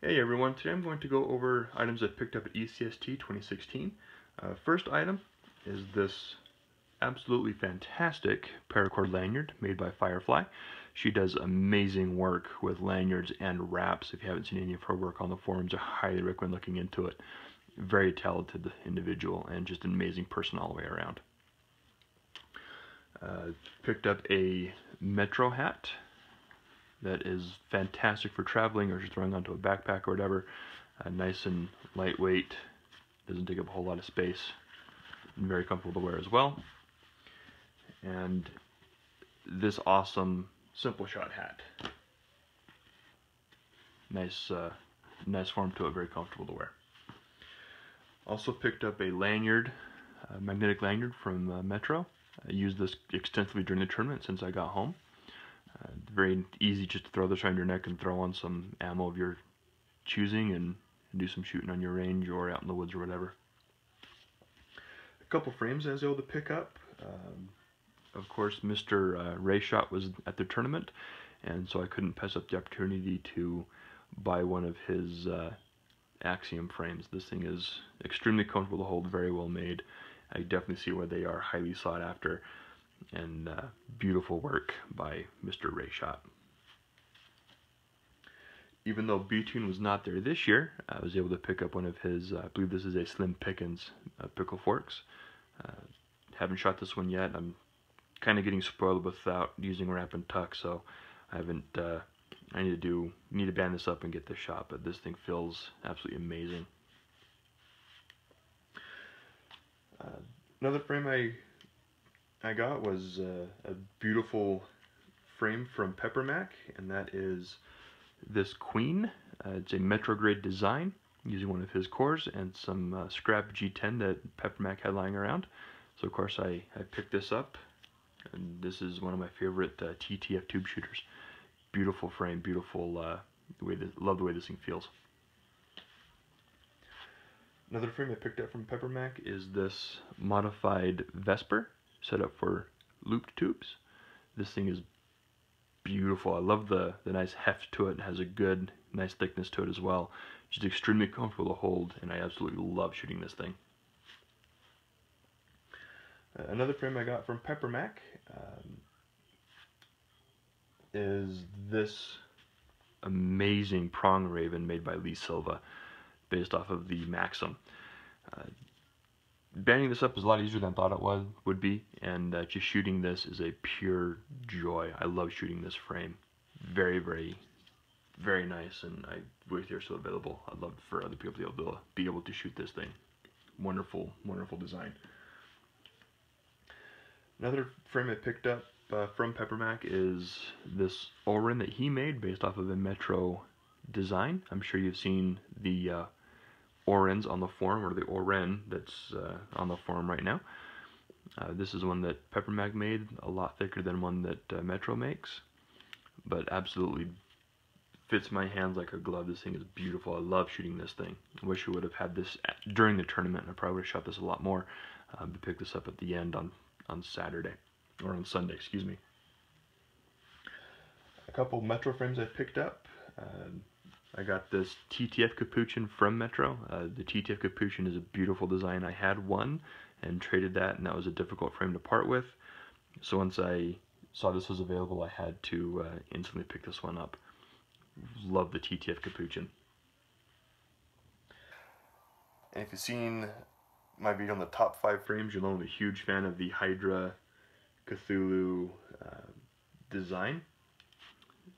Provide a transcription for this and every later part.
Hey everyone, today I'm going to go over items I picked up at ECST 2016. First item is this absolutely fantastic Paracord Lanyard made by Firefly. She does amazing work with lanyards and wraps. If you haven't seen any of her work on the forums, I highly recommend looking into it. Very talented individual and just an amazing person all the way around. Picked up a Metro hat that is fantastic for traveling or just throwing onto a backpack or whatever. Nice and lightweight, doesn't take up a whole lot of space, and very comfortable to wear as well. And this awesome Simple Shot hat. Nice form to it, very comfortable to wear. Also picked up a lanyard, magnetic lanyard from Metro. I used this extensively during the tournament since I got home. Very easy just to throw this around your neck and throw on some ammo of your choosing and do some shooting on your range or out in the woods or whatever. A couple frames I was able to pick up. Of course, Mr. Ray Shot was at the tournament, and so I couldn't pass up the opportunity to buy one of his Axiom frames. This thing is extremely comfortable to hold, very well made. I definitely see why they are highly sought after, and beautiful work by Mr. Ray Shot. Even though B-Tune was not there this year, I was able to pick up one of his, I believe this is a Slim Pickens pickle forks. Haven't shot this one yet. I'm kind of getting spoiled without using wrap and tuck, so I haven't, I need to band this up and get this shot, but this thing feels absolutely amazing. Another frame I got was a beautiful frame from Peppermac, and that is this Queen. It's a Metro grade design using one of his cores and some scrap G10 that Peppermac had lying around. So of course I picked this up, and this is one of my favorite TTF tube shooters. Beautiful frame, beautiful love the way this thing feels. Another frame I picked up from Peppermac is this modified Vesper set up for looped tubes. This thing is beautiful. I love the nice heft to it. It has a good, nice thickness to it as well. Just extremely comfortable to hold, and I absolutely love shooting this thing. Another frame I got from Peppermac is this amazing prong raven made by Lee Silva, based off of the Maxim. Banding this up is a lot easier than I thought it would be, and just shooting this is a pure joy. I love shooting this frame. Very, very, very nice, and I wish they're still available. I'd love for other people to be able to shoot this thing. Wonderful, wonderful design. Another frame I picked up from Peppermac is this Oberon that he made based off of a Metro design. I'm sure you've seen the Orens on the forum, or the Oren that's on the forum right now. This is one that Peppermac made, a lot thicker than one that Metro makes, but absolutely fits my hands like a glove. This thing is beautiful. I love shooting this thing. I wish we would have had this during the tournament. I probably would have shot this a lot more, but picked this up at the end on Saturday, or on Sunday, excuse me. A couple Metro frames I picked up. I got this TTF Capuchin from Metro. The TTF Capuchin is a beautiful design. I had one and traded that, and that was a difficult frame to part with. So once I saw this was available, I had to instantly pick this one up. Love the TTF Capuchin. And if you've seen my video on the top 5 frames, you'll know I'm a huge fan of the Hydra Cthulhu design.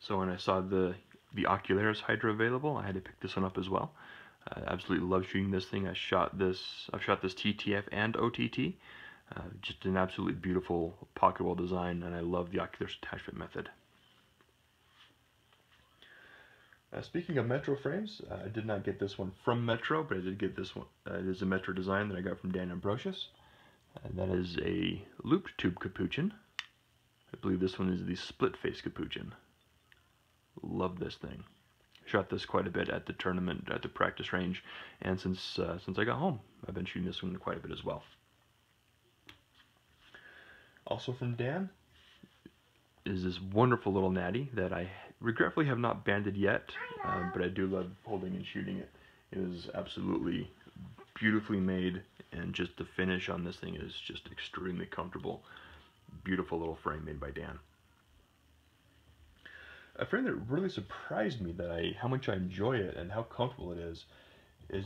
So when I saw the Ocularis Hydra available, I had to pick this one up as well. I absolutely love shooting this thing. I've shot this TTF and OTT. Just an absolutely beautiful pocket well design, and I love the Ocularis attachment method. Speaking of Metro frames, I did not get this one from Metro, but I did get this one. It is a Metro design that I got from Dan Ambrosius. That is a looped tube Capuchin. I believe this one is the split face Capuchin. Love this thing. Shot this quite a bit at the tournament, at the practice range, and since I got home, I've been shooting this one quite a bit as well. Also from Dan is this wonderful little natty that I regretfully have not banded yet, but I do love holding and shooting it. It is absolutely beautifully made, and just the finish on this thing is just extremely comfortable. Beautiful little frame made by Dan. A frame that really surprised me how much I enjoy it and how comfortable it is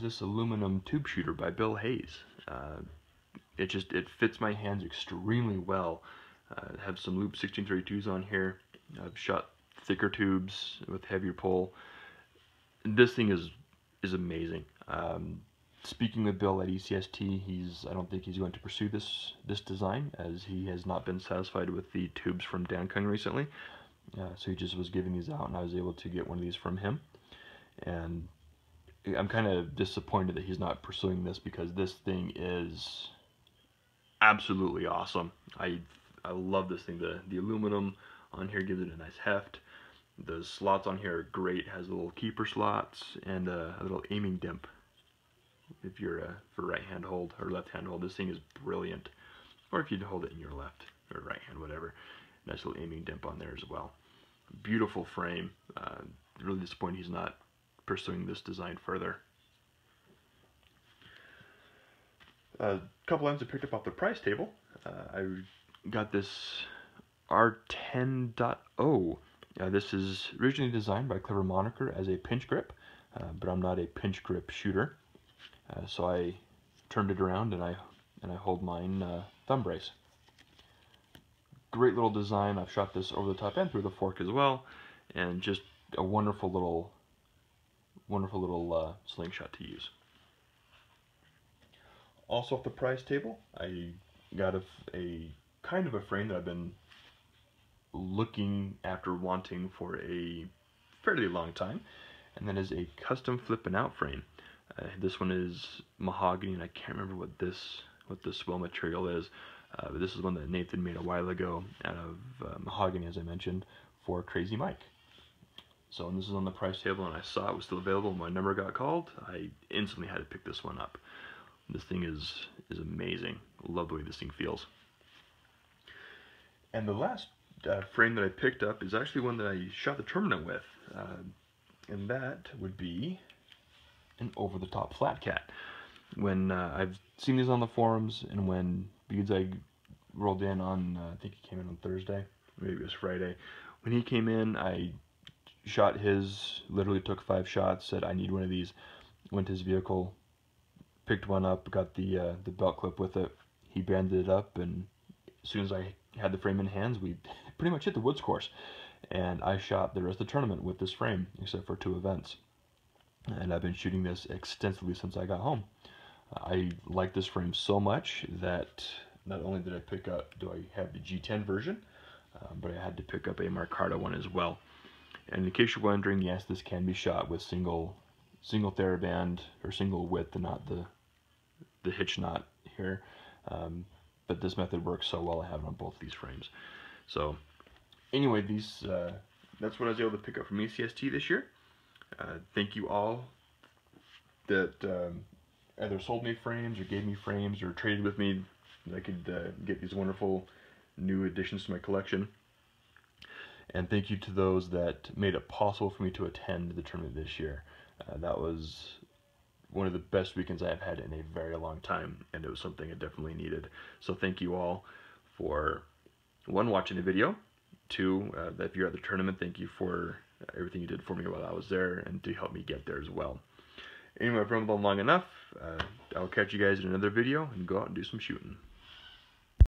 this aluminum tube shooter by Bill Hayes. It fits my hands extremely well. I have some loop 1632s on here. I've shot thicker tubes with heavier pull. This thing is amazing. Speaking with Bill at ECST, I don't think he's going to pursue this design, as he has not been satisfied with the tubes from Dan Kung recently. So he just was giving these out, and I was able to get one of these from him. And I'm kind of disappointed that he's not pursuing this, because this thing is absolutely awesome. I love this thing. The aluminum on here gives it a nice heft. The slots on here are great. It has little keeper slots and a little aiming dimp. If you're for right hand hold or left hand hold, this thing is brilliant. Or if you hold it in your left or right hand, whatever. Nice little aiming dimp on there as well. Beautiful frame. Really disappointed he's not pursuing this design further. A couple items I picked up off the price table. I got this R10.0. This is originally designed by Clever Moniker as a pinch grip, but I'm not a pinch grip shooter, so I turned it around and I hold mine thumb brace. Great little design. I've shot this over the top and through the fork as well, and just a wonderful little slingshot to use. Also off the price table, I got a kind of a frame that I've been looking after wanting for a fairly long time, and that is a custom flipping out frame. This one is mahogany, and I can't remember what the swell material is, but this is one that Nathan made a while ago out of mahogany, as I mentioned, for Crazy Mike. So when this is on the price table and I saw it was still available and my number got called, I instantly had to pick this one up. This thing is amazing. I love the way this thing feels. And the last frame that I picked up is actually one that I shot the tournament with, and that would be an over-the-top flat cat. When I've seen these on the forums, and when Beads Egg rolled in on, I think he came in on Thursday, maybe it was Friday. When he came in, I shot his, literally took 5 shots, said I need one of these, went to his vehicle, picked one up, got the belt clip with it. He banded it up, and as soon as I had the frame in hands, we pretty much hit the woods course. And I shot the rest of the tournament with this frame, except for 2 events. And I've been shooting this extensively since I got home. I like this frame so much that not only did I pick up, do I have the G10 version, but I had to pick up a Marcarta one as well. And in case you're wondering, yes, this can be shot with single TheraBand or single width, and not the hitch knot here. But this method works so well, I have it on both these frames. So anyway, that's what I was able to pick up from ECST this year. Thank you all that either sold me frames or gave me frames or traded with me that I could get these wonderful new additions to my collection. And thank you to those that made it possible for me to attend the tournament this year. That was one of the best weekends I have had in a very long time, and it was something I definitely needed. So thank you all for, 1, watching the video, 2, that if you're at the tournament, thank you for everything you did for me while I was there and to help me get there as well. Anyway, I've rambled on long enough. I'll catch you guys in another video and go out and do some shooting.